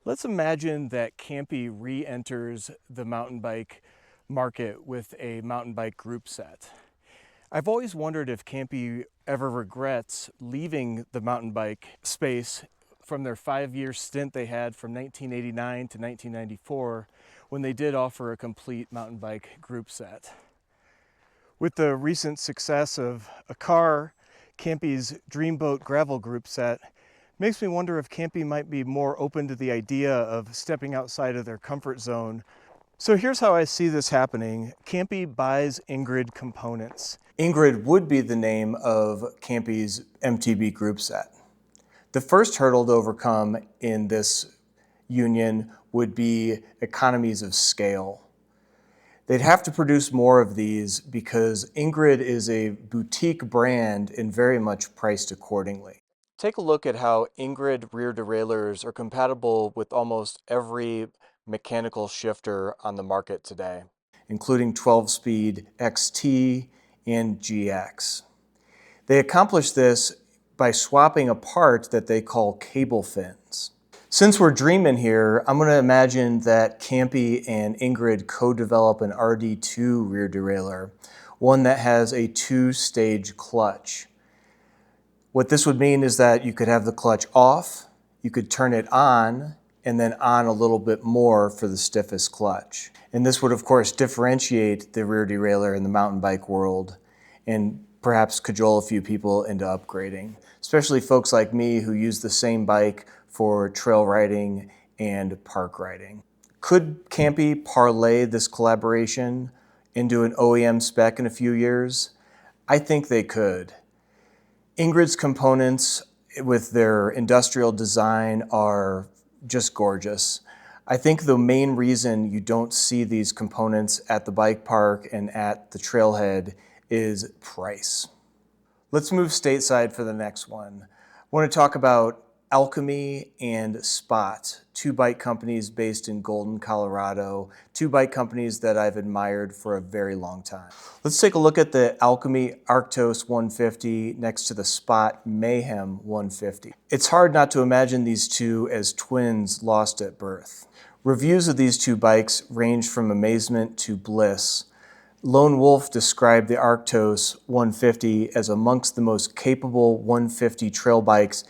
Let's imagine that Campy re-enters the mountain bike market with a mountain bike group set. I've always wondered if Campy ever regrets leaving the mountain bike space from their 5-year stint they had from 1989 to 1994 when they did offer a complete mountain bike group set. With the recent success of a car, Campy's Dreamboat gravel group set makes me wonder if Campy might be more open to the idea of stepping outside of their comfort zone. So here's how I see this happening. Campy buys Ingrid components. Ingrid would be the name of Campy's MTB group set. The first hurdle to overcome in this union would be economies of scale. They'd have to produce more of these because Ingrid is a boutique brand and very much priced accordingly. Take a look at how Ingrid rear derailleurs are compatible with almost every mechanical shifter on the market today, including 12-speed XT and GX. They accomplish this by swapping a part that they call cable fins. Since we're dreaming here, I'm going to imagine that Campy and Ingrid co-develop an RD2 rear derailleur, one that has a 2-stage clutch. What this would mean is that you could have the clutch off, you could turn it on, and then on a little bit more for the stiffest clutch. And this would, of course, differentiate the rear derailleur in the mountain bike world and perhaps cajole a few people into upgrading, especially folks like me who use the same bike for trail riding and park riding. Could Campy parlay this collaboration into an OEM spec in a few years? I think they could. Ingrid's components with their industrial design are just gorgeous. I think the main reason you don't see these components at the bike park and at the trailhead is price. Let's move stateside for the next one. I want to talk about Alchemy and Spot, two bike companies based in Golden, Colorado, two bike companies that I've admired for a very long time. Let's take a look at the Alchemy Arctos 150 next to the Spot Mayhem 150. It's hard not to imagine these two as twins lost at birth. Reviews of these two bikes range from amazement to bliss. Lone Wolf described the Arctos 150 as amongst the most capable 150 trail bikes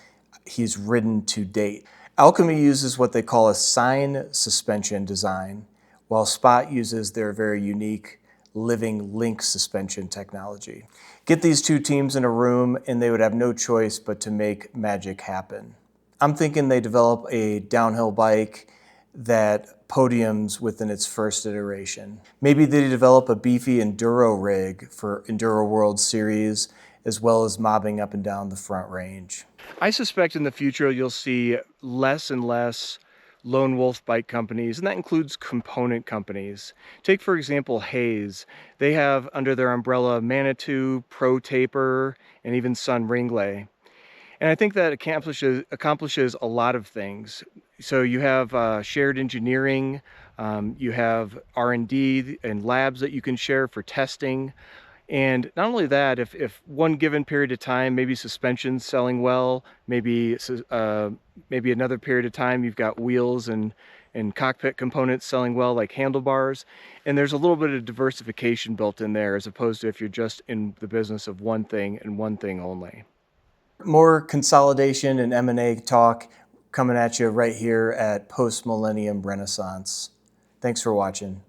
he's ridden to date. Alchemy uses what they call a sine suspension design, while Spot uses their very unique living link suspension technology. Get these two teams in a room and they would have no choice but to make magic happen. I'm thinking they develop a downhill bike that podiums within its first iteration. Maybe they develop a beefy enduro rig for Enduro World Series, as well as mobbing up and down the front range. I suspect in the future you'll see less and less lone wolf bike companies, and that includes component companies. Take, for example, Hayes. They have under their umbrella Manitou, Pro Taper, and even Sun Ringley. And I think that accomplishes a lot of things. So you have shared engineering, you have R&D and labs that you can share for testing. And not only that, if one given period of time, maybe suspension's selling well, maybe another period of time you've got wheels and cockpit components selling well, like handlebars, and there's a little bit of diversification built in there as opposed to if you're just in the business of one thing and one thing only. More consolidation and M&A talk coming at you right here at Post Millennium Renaissance. Thanks for watching.